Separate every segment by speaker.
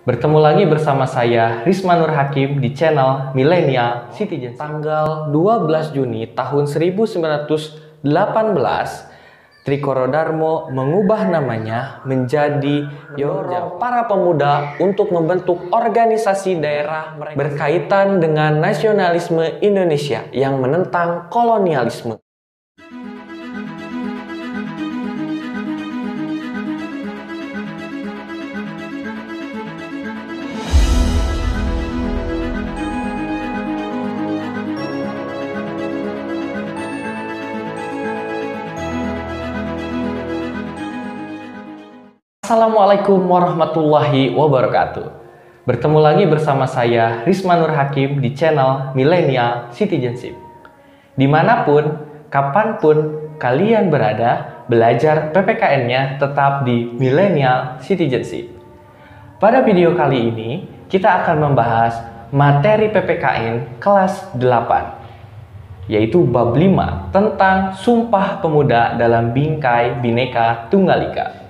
Speaker 1: Bertemu lagi bersama saya Risma Nur Hakim di channel Millennial Citizen. Tanggal 12 Juni tahun 1918, Trikoro Darmo mengubah namanya menjadi Yogyakarta. Para pemuda untuk membentuk organisasi daerah berkaitan dengan nasionalisme Indonesia yang menentang kolonialisme. Assalamualaikum warahmatullahi wabarakatuh. Bertemu lagi bersama saya Risma Nur Hakim di channel Millennial Citizenship. Dimanapun, kapanpun kalian berada, belajar PPKN-nya tetap di Millennial Citizenship. Pada video kali ini, kita akan membahas materi PPKN kelas 8, yaitu bab 5 tentang Sumpah Pemuda dalam Bingkai Bhinneka Tunggal Ika.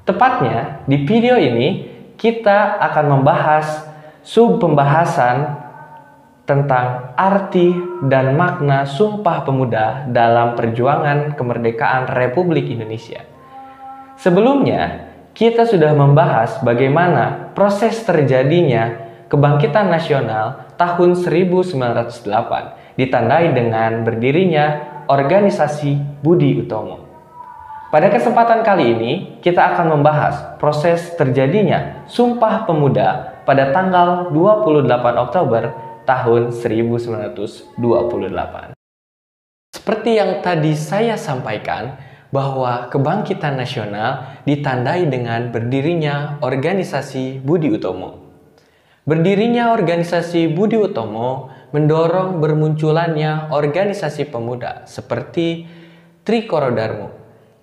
Speaker 1: Tepatnya, di video ini kita akan membahas pembahasan tentang arti dan makna Sumpah Pemuda dalam perjuangan kemerdekaan Republik Indonesia. Sebelumnya, kita sudah membahas bagaimana proses terjadinya kebangkitan nasional tahun 1908 ditandai dengan berdirinya organisasi Budi Utomo. Pada kesempatan kali ini, kita akan membahas proses terjadinya Sumpah Pemuda pada tanggal 28 Oktober tahun 1928. Seperti yang tadi saya sampaikan, bahwa kebangkitan nasional ditandai dengan berdirinya organisasi Budi Utomo. Berdirinya organisasi Budi Utomo mendorong bermunculannya organisasi pemuda seperti Trikoro Darmo.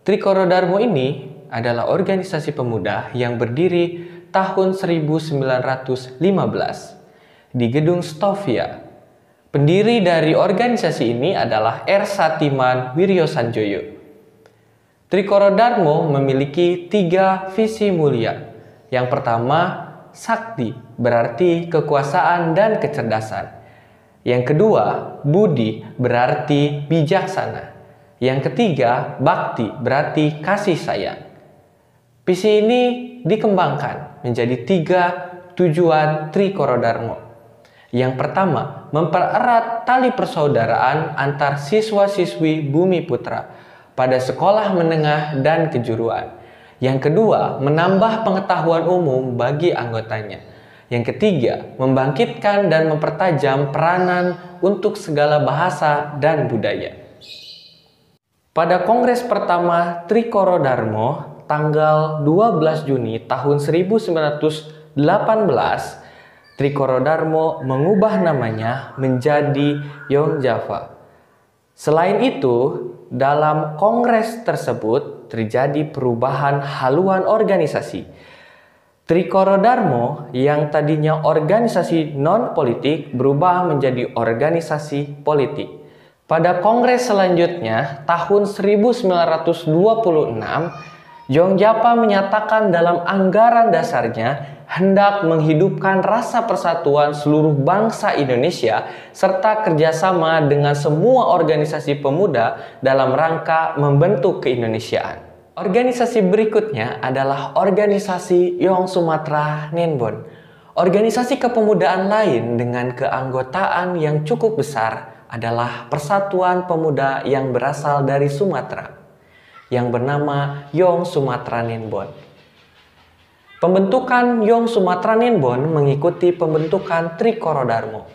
Speaker 1: Trikoro Darmo ini adalah organisasi pemuda yang berdiri tahun 1915 di Gedung Stovia. Pendiri dari organisasi ini adalah R. Satiman Wiryosanjoyo. Trikoro Darmo memiliki 3 visi mulia. Yang pertama, sakti, berarti kekuasaan dan kecerdasan. Yang kedua, budi, berarti bijaksana. Yang ketiga, bakti, berarti kasih sayang. Visi ini dikembangkan menjadi 3 tujuan Trikoro Darmo. Yang pertama, mempererat tali persaudaraan antar siswa-siswi Bumi Putra pada sekolah menengah dan kejuruan. Yang kedua, menambah pengetahuan umum bagi anggotanya. Yang ketiga, membangkitkan dan mempertajam peranan untuk segala bahasa dan budaya. Pada kongres pertama Trikoro Darmo tanggal 12 Juni tahun 1918, Trikoro Darmo mengubah namanya menjadi Yogyakarta. Selain itu, dalam kongres tersebut terjadi perubahan haluan organisasi. Trikoro Darmo yang tadinya organisasi non-politik berubah menjadi organisasi politik. Pada kongres selanjutnya, tahun 1926, Yogyakarta menyatakan dalam anggaran dasarnya hendak menghidupkan rasa persatuan seluruh bangsa Indonesia serta kerjasama dengan semua organisasi pemuda dalam rangka membentuk keindonesiaan. Organisasi berikutnya adalah organisasi Yong Sumatra Nenbon. Organisasi kepemudaan lain dengan keanggotaan yang cukup besar adalah Persatuan Pemuda yang berasal dari Sumatera yang bernama Yong Sumatra Nenbon. Pembentukan Yong Sumatra Nenbon mengikuti pembentukan Trikoro Darmo.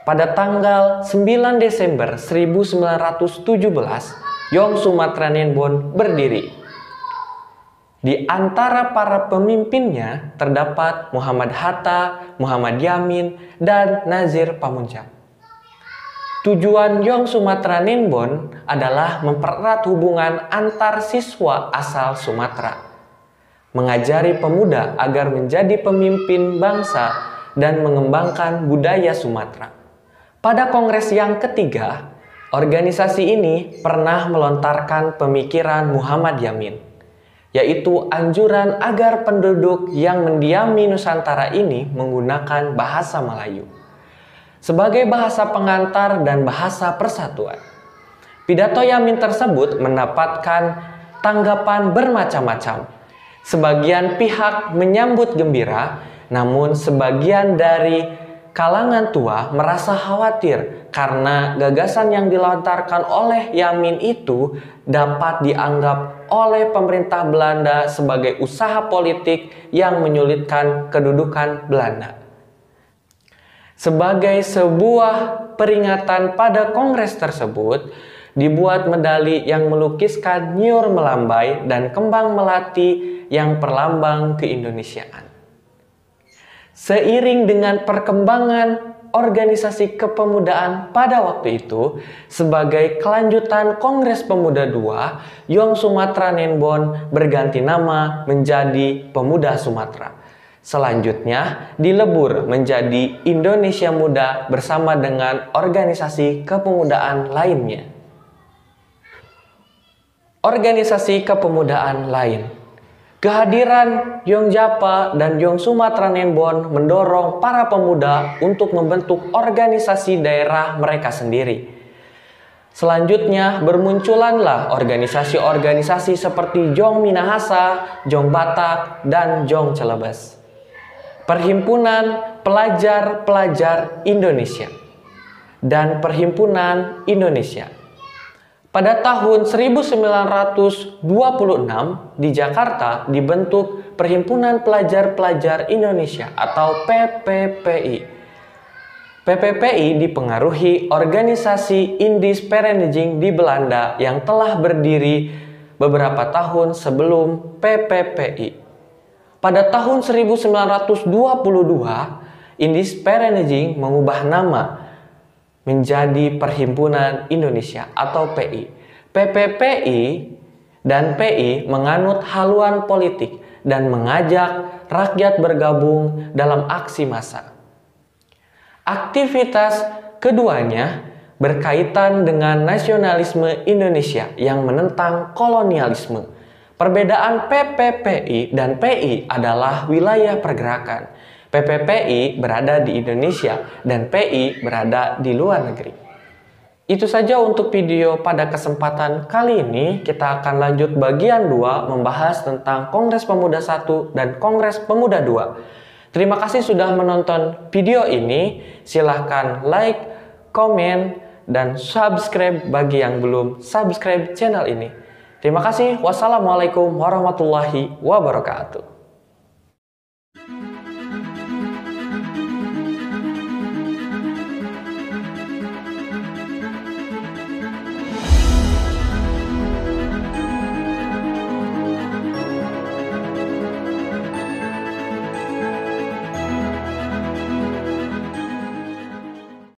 Speaker 1: Pada tanggal 9 Desember 1917, Yong Sumatra Nenbon berdiri. Di antara para pemimpinnya terdapat Muhammad Hatta, Muhammad Yamin, dan Nazir Pamunjak. Tujuan Yong Sumatra Nenbon adalah mempererat hubungan antar siswa asal Sumatera, mengajari pemuda agar menjadi pemimpin bangsa dan mengembangkan budaya Sumatera. Pada kongres yang ketiga, organisasi ini pernah melontarkan pemikiran Muhammad Yamin. yaitu anjuran agar penduduk yang mendiami Nusantara ini menggunakan bahasa Melayu sebagai bahasa pengantar dan bahasa persatuan. Pidato Yamin tersebut mendapatkan tanggapan bermacam-macam. Sebagian pihak menyambut gembira, namun sebagian dari kalangan tua merasa khawatir karena gagasan yang dilontarkan oleh Yamin itu dapat dianggap oleh pemerintah Belanda sebagai usaha politik yang menyulitkan kedudukan Belanda. Sebagai sebuah peringatan pada kongres tersebut, dibuat medali yang melukiskan nyur melambai dan kembang melati yang perlambang keindonesiaan. Seiring dengan perkembangan organisasi kepemudaan pada waktu itu, sebagai kelanjutan Kongres Pemuda II, Yong Sumatra Nenbon berganti nama menjadi Pemuda Sumatera. Selanjutnya dilebur menjadi Indonesia Muda bersama dengan organisasi kepemudaan lainnya. Organisasi kepemudaan lain. Kehadiran Yong Japa dan Yong Sumatra Nenbon mendorong para pemuda untuk membentuk organisasi daerah mereka sendiri. Selanjutnya bermunculanlah organisasi-organisasi seperti Jong Minahasa, Jong Batak, dan Jong Celebes. Perhimpunan Pelajar-Pelajar Indonesia dan Perhimpunan Indonesia. Pada tahun 1926 di Jakarta dibentuk Perhimpunan Pelajar-Pelajar Indonesia atau PPPI. PPPI dipengaruhi organisasi Indisch Vereniging di Belanda yang telah berdiri beberapa tahun sebelum PPPI. Pada tahun 1922, Indisch Vereniging mengubah nama menjadi Perhimpunan Indonesia atau PI. PPPI dan PI menganut haluan politik dan mengajak rakyat bergabung dalam aksi massa. Aktivitas keduanya berkaitan dengan nasionalisme Indonesia yang menentang kolonialisme. Perbedaan PPPI dan PI adalah wilayah pergerakan. PPPI berada di Indonesia dan PI berada di luar negeri. Itu saja untuk video pada kesempatan kali ini. Kita akan lanjut bagian 2 membahas tentang Kongres Pemuda I dan Kongres Pemuda II. Terima kasih sudah menonton video ini. Silahkan like, komen, dan subscribe bagi yang belum subscribe channel ini. Terima kasih. Wassalamualaikum warahmatullahi wabarakatuh.